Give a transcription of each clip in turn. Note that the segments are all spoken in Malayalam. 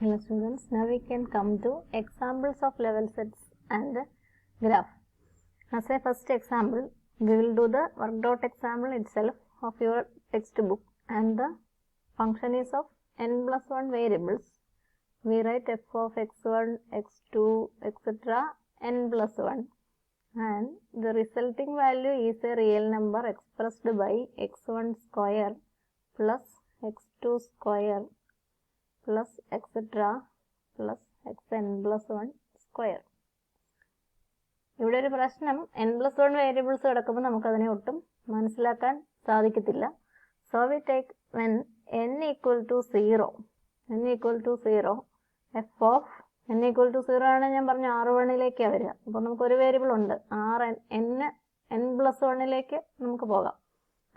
Hello students, now we can come to examples of level sets and graph. As a first example, we will do the worked out example itself of your textbook, and the function is of n plus 1 variables. We write f of x1, x2, etc. n plus 1, and the resulting value is a real number expressed by x1 square plus x2 square plus etc. plus xn plus 1 square. ഇവിടെ ഒരു പ്രശ്നം n plus 1 വേരിയബിൾസ് കിടക്കുമ്പോൾ നമുക്കതിനെ ഒട്ടും മനസ്സിലാക്കാൻ സാധിക്കത്തില്ല. So we take when n equal to 0 f of n equal to 0 ആണ് ഞാൻ പറഞ്ഞ R1ലേക്കാണ് വരിക. അപ്പോൾ നമുക്കൊരു വേരിയബിൾ ഉണ്ട് n plus 1ലേക്ക് നമുക്ക് പോകാം.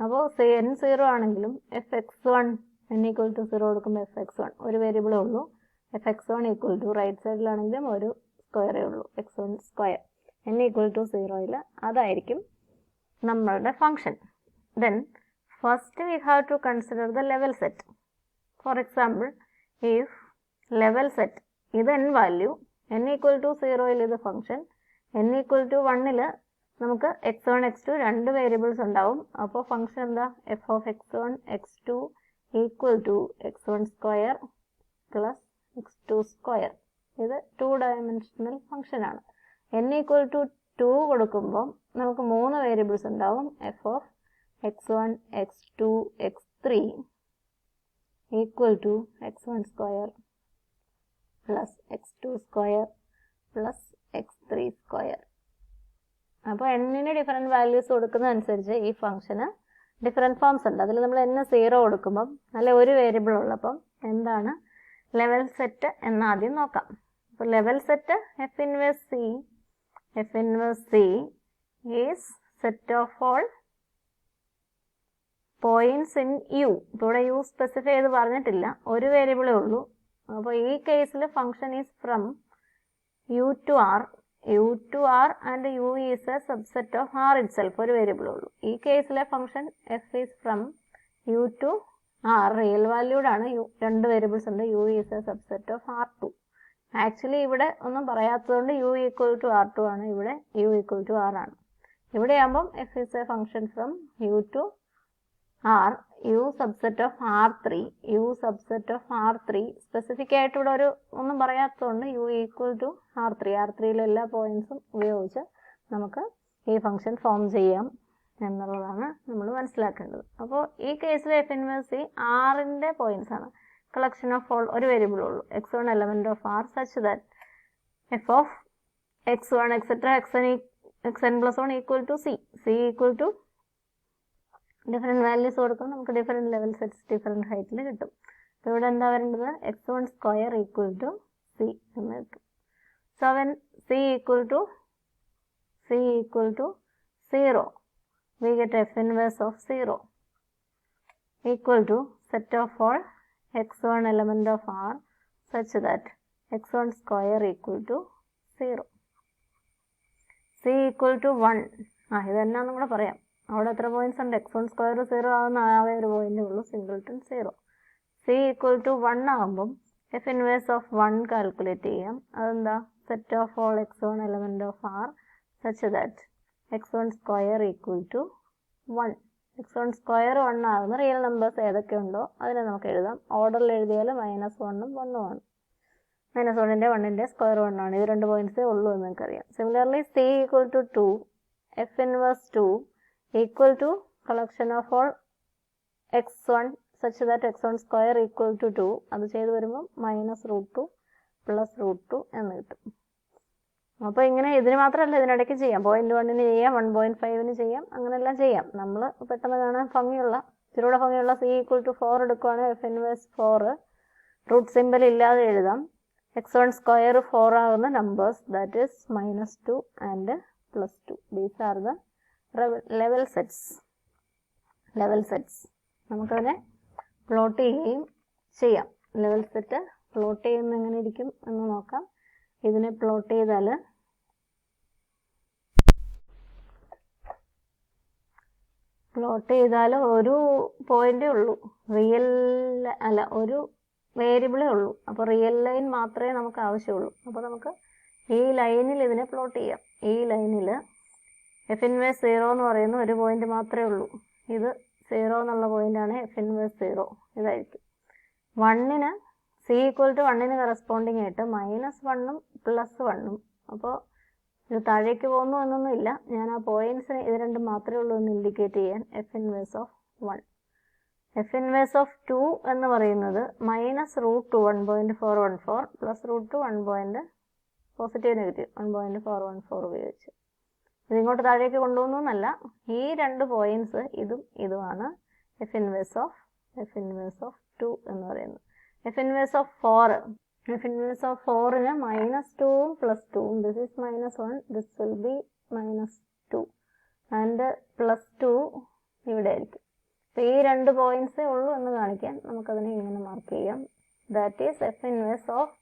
അപ്പോൾ n 0 ആണെങ്കിലും fx1 n equal to 0 കൊടുക്കുമ്പോൾ fx1 ഒരു വേരിയബിളേ ഉള്ളൂ. fx1 equal to റൈറ്റ് സൈഡിലാണെങ്കിലും ഒരു സ്ക്വയറേ ഉള്ളൂ, x1 square. n equal to 0യിൽ അതായിരിക്കും നമ്മളുടെ function. Then first we have to consider the level set. For example, if level set ഇത് n value, n equal to 0യിൽ ഇത് ഫംഗ്ഷൻ, n equal to 1ൽ നമുക്ക് x1 x2 രണ്ട് വേരിയബിൾസ് ഉണ്ടാവും. അപ്പോൾ ഫംഗ്ഷൻ എന്താ? f of x1 x2 equal to x1 square plus x2 square. ഇത് 2 ഡയമെൻഷണൽ ഫംഗ്ഷൻ ആണ്. n equal to 2 കൊടുക്കുമ്പോൾ നമുക്ക് മൂന്ന് വേരിയബിൾസ് ഉണ്ടാവും. f of x1 x2 x3 equal to x1 square plus x2 square plus x3 square. അപ്പോൾ n-ന് ഡിഫറെൻറ്റ് വാല്യൂസ് കൊടുക്കുന്നതനുസരിച്ച് ഈ ഫംഗ്ഷന് ഡിഫറെൻറ്റ് ഫോംസ് ഉണ്ട്. അതിൽ നമ്മൾ n 0 കൊടുക്കുമ്പം അല്ലെ ഒരു വേരിയബിൾ ഉള്ളപ്പം എന്താണ് ലെവൽ സെറ്റ് എന്ന് ആദ്യം നോക്കാം. അപ്പോൾ level set f inverse C is set of all points in u. ഇപ്പോൾ ഇവിടെ u സ്പെസിഫൈ ചെയ്ത് പറഞ്ഞിട്ടില്ല, ഒരു വേരിയബിളേ ഉള്ളൂ. അപ്പോൾ ഈ കേസിൽ function is from u to r and u is a subset of r itself, ഒരു വേരിയബിൾ ഉള്ളൂ. ഈ കേസിലെ function f is from u to r, real valued ആണ്. രണ്ട് വേരിയബിൾസ് ഉണ്ട്, u is a subset of r2. Actually ഇവിടെ ഒന്നും പറയാത്തതുകൊണ്ട് u equal to r2 ആണ്, ഇവിടെ u equal to r ആണ്. ഇവിടെ ആകുമ്പം f is a function from u to r, u subset of r3, specific ആയിട്ട് ഇവിടെ ഒരു ഒന്നും പറയാത്തതുകൊണ്ട് u equal to r3യിലെ എല്ലാ പോയിന്റ്സും ഉപയോഗിച്ച് നമുക്ക് ഈ ഫംഗ്ഷൻ ഫോം ചെയ്യാം എന്നുള്ളതാണ് നമ്മൾ മനസ്സിലാക്കേണ്ടത്. അപ്പോൾ ഈ കേസിൽ f inverse C r-ന്റെ പോയിന്റ്സ് ആണ്. കളക്ഷൻ ഓഫ് ഓൾ, ഒരു വേരിയബിൾ ഉള്ളൂ, x1 element of r such that f of x1 etc. xn plus 1 equal to c equal to different values കൊടുക്കും, നമുക്ക് ഡിഫറെൻറ്റ് ലെവൽ സെറ്റ്സ് ഡിഫറെൻറ്റ് ഹൈറ്റിൽ കിട്ടും. അപ്പോൾ ഇവിടെ എന്താ വരേണ്ടത്? x1 square equal to c എന്ന് കിട്ടും. So when c equal to 0, we get f inverse of 0 equal to set of all x1 element of r such that x1 square equal to 0. c equal to 1, ഇത് എന്നാന്നും കൂടെ പറയാം. അവിടെ എത്ര പോയിന്റ്സ് ഉണ്ട്? x1 സ്ക്വയർ 0 ആകുന്ന ആകെ ഒരു പോയിന്റേ ഉള്ളൂ, സിംഗിൾട്ടൺ 0. c equal to 1 ആകുമ്പം f inverse of 1 കാൽക്കുലേറ്റ് ചെയ്യാം. അതെന്താ? Set of all x1 element of r such that x1 square equal to 1. x1 square 1 ആകുന്ന റിയൽ നമ്പേഴ്സ് ഏതൊക്കെ ഉണ്ടോ അതിനെ നമുക്ക് എഴുതാം. ഓർഡറിൽ എഴുതിയാൽ -1ഉം 1ഉം ആണ്. -1ന്റെ 1ന്റെ സ്ക്വയർ 1 ആണ്. ഇത് രണ്ട് പോയിന്റ്സേ ഉള്ളൂ എന്ന് നമുക്കറിയാം. Similarly c equal to 2, f inverse 2 equal to collection of all x1 such that x1 square equal to 2. അത് ചെയ്ത് വരുമ്പോൾ -√2 plus √2 എന്ന് കിട്ടും. അപ്പോൾ ഇങ്ങനെ ഇതിന് മാത്രമല്ല, ഇതിനിടയ്ക്ക് ചെയ്യാം. 0.1-ന് ചെയ്യാം, 1.5-ന് ചെയ്യാം, അങ്ങനെല്ലാം ചെയ്യാം. നമ്മൾ പെട്ടെന്ന് കാണാൻ ഇച്ചിരൂടെ ഭംഗിയുള്ള c equal to 4 എടുക്കുവാണെങ്കിൽ f inverse 4 റൂട്ട് സിമ്പൽ ഇല്ലാതെ എഴുതാം. x1 സ്ക്വയർ 4 ആകുന്ന numbers, that is -2 and +2. These are the level sets. നമുക്കതിനെ പ്ലോട്ട് ചെയ്യുകയും ചെയ്യാം. ലെവൽ സെറ്റ് പ്ലോട്ട് ചെയ്യുന്ന എങ്ങനെ ഇരിക്കും എന്ന് നോക്കാം. ഇതിനെ പ്ലോട്ട് ചെയ്താൽ ഒരു പോയിന്റേ ഉള്ളൂ, ഒരു വേരിയബിളേ ഉള്ളൂ. അപ്പോൾ റിയൽ ലൈൻ മാത്രമേ നമുക്ക് ആവശ്യമുള്ളൂ. അപ്പോൾ നമുക്ക് ഈ ലൈനിൽ ഇതിനെ പ്ലോട്ട് ചെയ്യാം. ഈ ലൈനിൽ എഫ് ഇൻവേഴ്സ് 0 എന്ന് പറയുന്ന ഒരു പോയിന്റ് മാത്രമേ ഉള്ളൂ. ഇത് 0 എന്നുള്ള പോയിന്റാണ് എഫ് ഇൻവേഴ്സ് 0. ഇതായിരിക്കും 1ന് സി ഈക്വൽ ടു 1ന് കറസ്പോണ്ടിങ് ആയിട്ട് -1ഉം +1ഉം. അപ്പോൾ ഇത് താഴേക്ക് പോകുന്നു എന്നൊന്നും ഇല്ല. ഞാൻ ആ പോയിന്റ്സിന് ഇത് രണ്ടും മാത്രമേ ഉള്ളൂ എന്ന് ഇൻഡിക്കേറ്റ് ചെയ്യാൻ F inverse of 1. F inverse of 2 എന്ന് പറയുന്നത് -√2 1.414 +√2 1.414 ഉപയോഗിച്ച് ഇതിങ്ങോട്ട് താഴേക്ക് കൊണ്ടുപോകുന്നു എന്നല്ല. ഈ രണ്ട് പോയിന്റ്സ് ഇതും ഇതുമാണ് എഫ് ഇൻവേഴ്സ് ഓഫ് 2 എന്ന് പറയുന്നത്. എഫ് ഇൻവേഴ്സ് ഓഫ് 4ന് -2ഉം +2ഉം. This is -1, this will be -2 and +2 ഇവിടെ ആയിരിക്കും. അപ്പോൾ ഈ രണ്ട് പോയിന്റ്സേ ഉള്ളൂ എന്ന് കാണിക്കാൻ നമുക്കതിനെ ഇങ്ങനെ മാർക്ക് ചെയ്യാം. That is F inverse of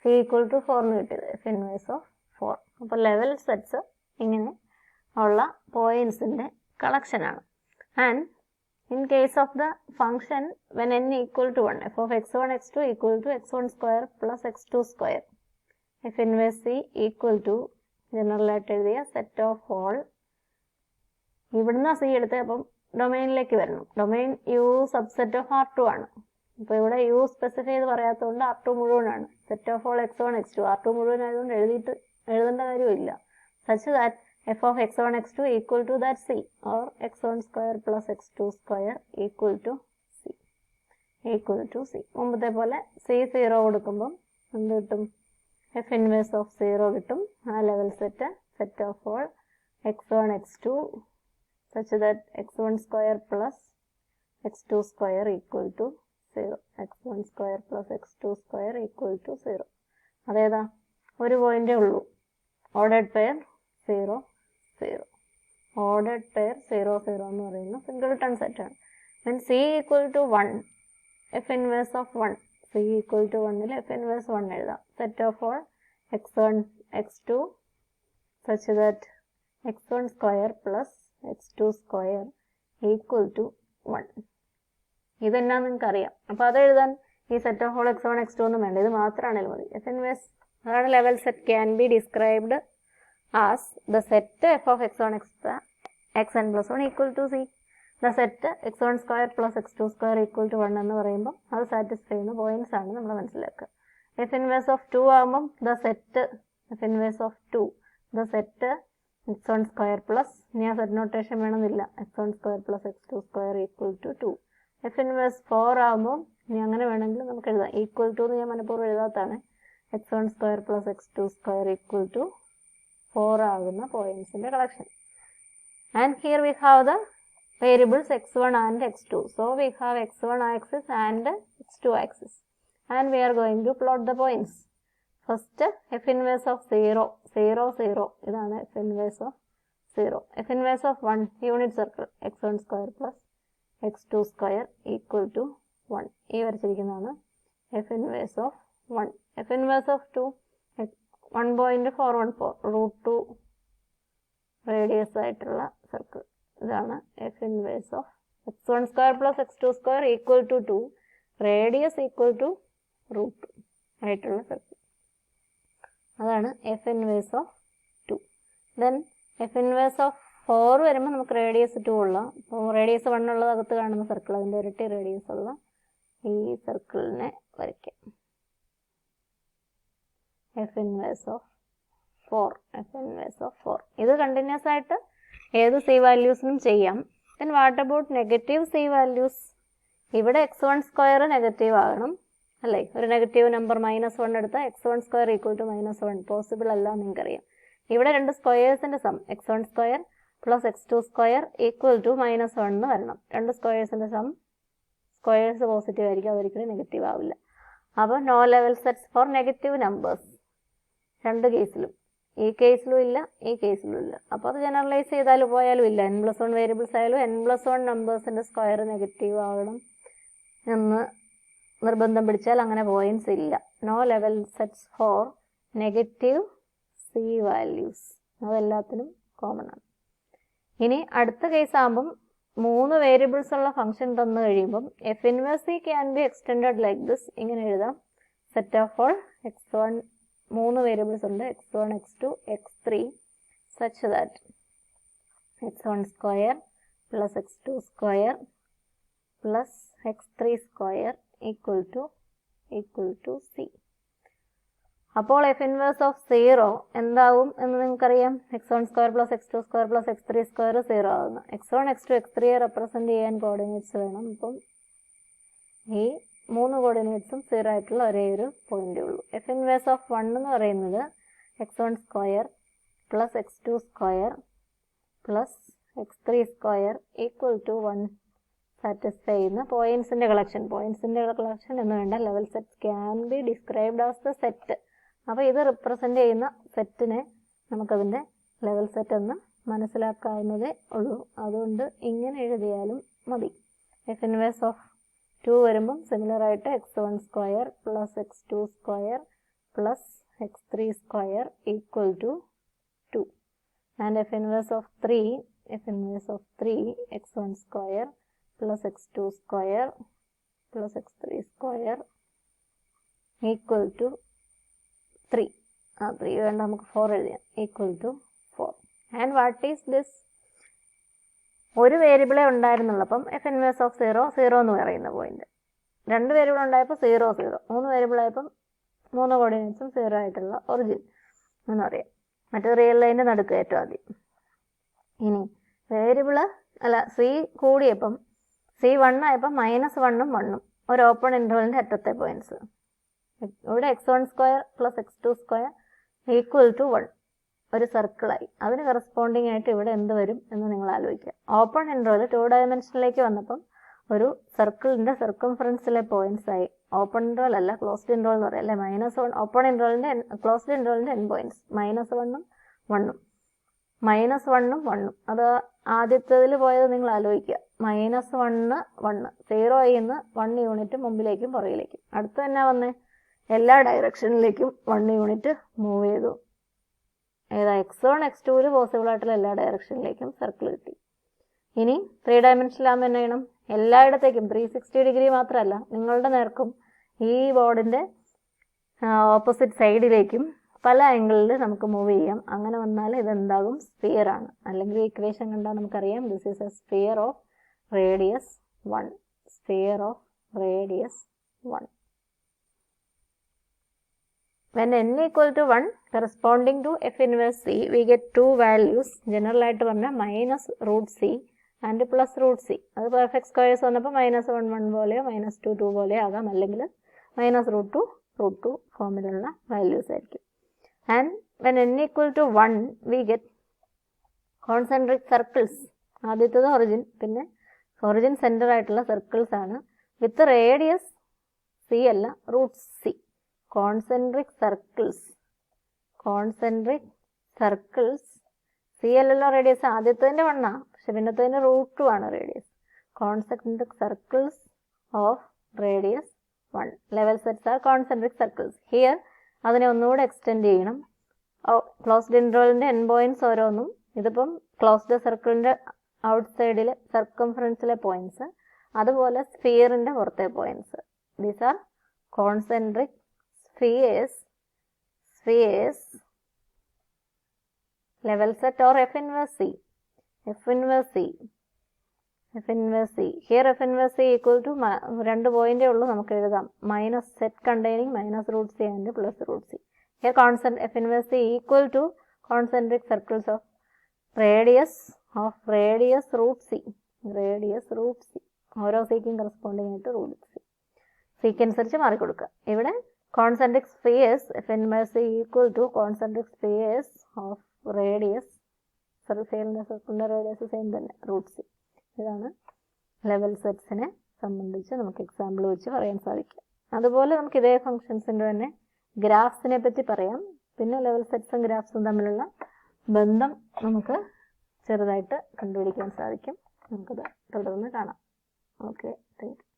C equal to 4 എന്ന് കിട്ടിയത്. F inverse of 4. അപ്പോൾ ലെവൽ സെറ്റ്സ് ഇങ്ങനെ ഉള്ള പോയിന്റ്സിന്റെ കളക്ഷനാണ്. And in case of the function when n equal to 1, f of x1 x2 equal to x1 square plus x2 square, f inverse c equal to ജനറലായിട്ട് എഴുതിയ സെറ്റ് ഓഫ് ഓൾ. ഇവിടുന്ന് സി എടുത്ത് അപ്പം ഡൊമൈനിലേക്ക് വരണം. Domain U subset of R2 ആണ്. അപ്പോൾ ഇവിടെ യു സ്പെസിഫൈ ചെയ്ത് പറയാത്തതുകൊണ്ട് R2 മുഴുവനാണ്. Set of all x1 x2 R2 മുഴുവനായതുകൊണ്ട് എഴുതേണ്ട കാര്യമില്ല. Such that f of x1 x2 equal to that c or x1 square plus x2 square equal to c. മുമ്പത്തെ പോലെ c 0 കൊടുക്കുമ്പം എന്ത് കിട്ടും? f inverse of 0 കിട്ടും. ആ level set of all x1 x2 such that x1 square plus x2 square equal to 0. x1 square plus x2 square equal to 0. അതേതാ? ഒരു പോയിന്റേ ഉള്ളൂ. Ordered pair 0 0. ഓർഡേഡ് പെയർ 0 0 എന്ന് പറയുന്ന സിംഗിൾട്ടൺ സെറ്റാണ്. when c equal to 1, f inverse of 1, c equal to 1ൽ f inverse 1 എഴുതാം. Set of all x1 x2 such that x1 square plus x2 square equal to 1. ഇതെന്നാന്ന് നിങ്ങൾക്ക് അറിയാം. അപ്പോൾ അത് എഴുതാൻ ഈ set of all x1 x2 ഒന്നും വേണ്ട. ഇത് മാത്രമാണെങ്കിലും മതി. f inverse അതാണ് level set can be described as the set f of x1 xn plus 1 equal to c. the set x1 square plus x2 square equal to 1 എന്ന് പറയുമ്പോൾ അത് സാറ്റിസ്ഫൈ ചെയ്യുന്ന പോയിന്റ്സ് ആണ് നമ്മൾ മനസ്സിലാക്കുക. f inverse of 2 ആകുമ്പം the set f inverse of 2 the set x1 square plus ഇനി ആ സെറ്റ് നോട്ടേഷൻ വേണമെന്നില്ല. x1 square plus x2 square equal to 2. f inverse 4 ആകുമ്പോൾ ഇനി അങ്ങനെ വേണമെങ്കിൽ നമുക്ക് എഴുതാം. ഈക്വൽ ടു എന്ന് ഞാൻ മനഃപൂർവ്വം എഴുതാത്താണ്. x1 square plus x2 square equal to 4 ആകുന്ന പോയിന്റ്സിന്റെ collection. And here we have the variables x1 and x2. So we have x1 axis and x2 axis and we are going to plot the points. First f inverse of 0 0 0 ഇതാണ് F inverse of 0. F inverse of 1 unit circle x1 square plus x2 square equal to 1. ഈ വരച്ചിരിക്കുന്നതാണ് f inverse of 1. F inverse of 2 1.414 √2 radius ആയിട്ടുള്ള സർക്കിൾ. ഇതാണ് F inverse of x1 square plus x2 square equal to 2 radius equal to √2 ആയിട്ടുള്ള സർക്കിൾ. അതാണ് F inverse of 2. Then F inverse of 4 വരുമ്പോൾ നമുക്ക് റേഡിയസ് 2 ഉള്ള, അപ്പോൾ റേഡിയസ് 1 ഉള്ളത് അകത്ത് കാണുന്ന സർക്കിൾ, അതിൻ്റെ ഇരട്ടി റേഡിയസ് ഉള്ള ഈ സർക്കിളിനെ വരയ്ക്കാം. F inverse of 4 F inverse of 4 ഇത് കണ്ടിന്യൂസ് ആയിട്ട് ഏത് സി വാല്യൂസിനും ചെയ്യാം. Then what about negative c values? ഇവിടെ x1 സ്ക്വയർ നെഗറ്റീവ് ആകണം അല്ലേ? ഒരു നെഗറ്റീവ് നമ്പർ -1 എടുത്താൽ x1 square equal to -1 possible അല്ല എന്ന് നിങ്ങൾക്കറിയാം. ഇവിടെ രണ്ട് സ്ക്വയേഴ്സിന്റെ sum x1 square plus x2 square equal to -1 എന്ന് വരണം. രണ്ട് സ്ക്വയേഴ്സിന്റെ സം സ്ക്വയേഴ്സ് പോസിറ്റീവ് ആയിരിക്കും, അതൊരിക്കലും നെഗറ്റീവ് ആവില്ല. അപ്പോൾ no level sets for negative numbers രണ്ട് കേസിലും. ഈ കേസിലും ഇല്ല, ഈ കേസിലും ഇല്ല. അപ്പോൾ അത് ജനറലൈസ് ചെയ്താലും പോയാലും ഇല്ല. n+1 വേരിയബിൾസ് ആയാലും n+1 നമ്പേഴ്സിന്റെ സ്ക്വയർ നെഗറ്റീവ് ആകണം എന്ന് നിർബന്ധം പിടിച്ചാൽ അങ്ങനെ പോയിന്റ്സ് ഇല്ല. No level sets for negative c values. അതെല്ലാത്തിനും കോമൺ ആണ്. ഇനി അടുത്ത കേസ് ആകുമ്പം മൂന്ന് വേരിയബിൾസ് ഉള്ള ഫംഗ്ഷൻ തന്നു കഴിയുമ്പം F inverse C can be extended like this. ഇങ്ങനെ എഴുതാം. സെറ്റ് ഓഫ് ഓൾ x1, മൂന്ന് വേരിയബിൾസ് ഉണ്ട്, x1, x2, x3, such that x1 square plus x2 square plus x3 square equal to c. അപ്പോൾ എഫ് ഇൻവേഴ്സ് ഓഫ് 0 എന്താവും എന്ന് നിങ്ങൾക്കറിയാം. x1 square plus x2 square plus x3 square 0 ആകുന്നു. x1, x2, x3 റെപ്രസെന്റ് ചെയ്യാൻ കോർഡിനേറ്റ്സ് വേണം. അപ്പം ഈ മൂന്ന് കോർഡിനേറ്റ്സും 0 ആയിട്ടുള്ള ഒരേ ഒരു പോയിന്റേ ഉള്ളൂ. എഫ് ഇൻവേഴ്സ് ഓഫ് 1 എന്ന് പറയുന്നത് x1 square plus x2 square plus x3 square equal to 1 satisfy ചെയ്യുന്ന പോയിന്റ്സിന്റെ കളക്ഷൻ. പോയിന്റ്സിന്റെ കളക്ഷൻ എന്ന് വേണ്ട, level set can be described as the set. അപ്പോൾ ഇത് റിപ്രസെന്റ് ചെയ്യുന്ന സെറ്റിനെ നമുക്കതിന്റെ ലെവൽ സെറ്റ് എന്ന് മനസ്സിലാക്കാവുന്നതേ ഉള്ളൂ. അതുകൊണ്ട് ഇങ്ങനെ എഴുതിയാലും മതി. എഫ് ഇൻവേഴ്സ് ഓഫ് 2 വരുമ്പം സിമിലർ ആയിട്ട് x1 square plus x2 square plus x3 square equal to 2. And F inverse of 3 x1 square plus x2 square plus x3 square equal to 3. 3 വേണ്ട, നമുക്ക് 4 എഴുതാം. equal to 4. and what is this? ഒരു വേരിയബിളേ ഉണ്ടായിരുന്നുള്ളപ്പം എഫ് ഇൻവേഴ്സ് ഓഫ് 0 എന്ന് പറയുന്ന പോയിന്റ്. രണ്ട് വേരിയബിൾ ഉണ്ടായപ്പോൾ 0 0, മൂന്ന് വേരിയബിൾ ആയപ്പം മൂന്ന് കോർഡിനേറ്റ്സും 0 ആയിട്ടുള്ള ഒറിജിൻ എന്ന് പറയാം. മറ്റേ റിയൽ ലൈൻ്റെ നടുക്ക് ഏറ്റവും ആദ്യം. ഇനി വേരിയബിള് സി കൂടിയപ്പം C1 ആയപ്പോൾ -1 ഉം 1 ഉം ഒരു ഓപ്പൺ ഇൻ്റർവെലിൻ്റെ അറ്റത്തെ പോയിന്റ്സ്. ഇവിടെ x1 square plus x2 square equal to 1 ഒരു സർക്കിളായി. അതിന് കറസ്പോണ്ടിങ് ആയിട്ട് ഇവിടെ എന്ത് വരും എന്ന് നിങ്ങൾ ആലോചിക്കുക. ഓപ്പൺ ഇൻ്റർവെൽ 2 ഡയമെൻഷനിലേക്ക് വന്നപ്പം ഒരു സർക്കിളിൻ്റെ സർക്കംഫറൻസിലെ പോയിന്റ്സ് ആയി. ഓപ്പൺ ഇൻ്റർവെൽ അല്ല, ക്ലോസ്ഡ് ഇൻ്റർവെൽ എന്ന് പറയാം അല്ലേ. -1 ഓപ്പൺ ഇൻ്റർവെലിൻ്റെ ക്ലോസ്ഡ് ഇൻ്റർവെലിൻ്റെ എൻ പോയിന്റ്സ് -1 ഉം 1 ഉം -1 ഉം 1 ഉം. അത് ആദ്യത്തേതിൽ പോയത് നിങ്ങൾ ആലോചിക്കുക. -1 1 0 നിന്ന് 1 യൂണിറ്റ് മുമ്പിലേക്കും പുറകിലേക്കും. അടുത്ത് തന്നെ വന്നേ എല്ലാ ഡയറക്ഷനിലേക്കും 1 യൂണിറ്റ് മൂവ് ചെയ്തു. ഏതാ x1 x2 പോസിബിൾ ആയിട്ടുള്ള എല്ലാ ഡയറക്ഷനിലേക്കും സർക്കിൾ കിട്ടി. ഇനി 3 ഡയമെൻഷനിലാകുമ്പോൾ എന്നാ ചെയ്യണം? എല്ലായിടത്തേക്കും 360 ഡിഗ്രി മാത്രമല്ല, നിങ്ങളുടെ നേർക്കും ഈ ബോർഡിൻ്റെ ഓപ്പോസിറ്റ് സൈഡിലേക്കും പല ആംഗിളിൽ നമുക്ക് മൂവ് ചെയ്യാം. അങ്ങനെ വന്നാൽ ഇതെന്താകും? സ്ഫിയർ ആണ്. അല്ലെങ്കിൽ ഇക്വേഷൻ കണ്ടാൽ നമുക്കറിയാം this is A sphere of radius 1. Sphere of radius 1. When n equal to 1 corresponding to f inverse c, we get two values. General ആയിട്ട് പറഞ്ഞാൽ -√c ആൻഡ് +√c. അത് പെർഫെക്റ്റ് സ്ക്വയേഴ്സ് വന്നപ്പോൾ -1 1 പോലെയോ -2 2 പോലെയോ ആകാം, അല്ലെങ്കിൽ -√2 √2 ഫോമിലുള്ള വാല്യൂസ് ആയിരിക്കും. And when n equal to 1, we get concentric circles. ആദ്യത്തേത് ഒറിജിൻ, പിന്നെ ഒറിജിൻ സെൻറ്റർ ആയിട്ടുള്ള സർക്കിൾസ് ആണ്. വിത്ത് റേഡിയസ് c അല്ല, √c. Concentric circles. c അല്ലല്ലോ റേഡിയസ്. ആദ്യത്തതിൻ്റെ 1 പക്ഷെ പിന്നത്തതിൻ്റെ √2 ആണ് radius. Concentric circles of radius 1. Level sets R concentric circles. Here അതിനെ ഒന്നുകൂടെ എക്സ്റ്റെൻഡ് ചെയ്യണം. ക്ലോസ്ഡ് ഇൻ്റർവെലിൻ്റെ എൻ പോയിന്റ്സ് ഓരോന്നും. ഇതിപ്പം ക്ലോസ്ഡ് സർക്കിളിൻ്റെ ഔട്ട് സൈഡിൽ സർക്കംഫറൻസിലെ പോയിന്റ്സ്, അതുപോലെ സ്ഫിയറിൻ്റെ പുറത്തെ points. These are concentric spheres. Level set or F inverse C. Here F inverse C equal to 2 പോയിന്റേ ഉള്ളൂ, നമുക്ക് എഴുതാം. Minus set containing -√c and +√c. Here f inverse c equal to concentric circles of radius √c. ഓരോ സിക്കും കറസ്പോണ്ടിങ് ആയിട്ട് √c. സിക്ക് അനുസരിച്ച് മാറിക്കൊടുക്കുക. ഇവിടെ concentric spheres f inverse C equal to concentric spheres of radius. സർക്കിളിൻ്റെ റേഡിയസ് സെയിം തന്നെ, √c. ഇതാണ് ലെവൽ സെറ്റ്സിനെ സംബന്ധിച്ച് നമുക്ക് എക്സാമ്പിൾ വെച്ച് പറയാൻ സാധിക്കും. അതുപോലെ നമുക്ക് ഇതേ ഫംഗ്ഷൻസിൻ്റെ തന്നെ ഗ്രാഫ്സിനെ പറ്റി പറയാം. പിന്നെ ലെവൽ സെറ്റ്സും ഗ്രാഫ്സും തമ്മിലുള്ള ബന്ധം നമുക്ക് ചെറുതായിട്ട് കണ്ടുപിടിക്കാൻ സാധിക്കും. നമുക്കത് തുടർന്ന് കാണാം. Okay, thank you.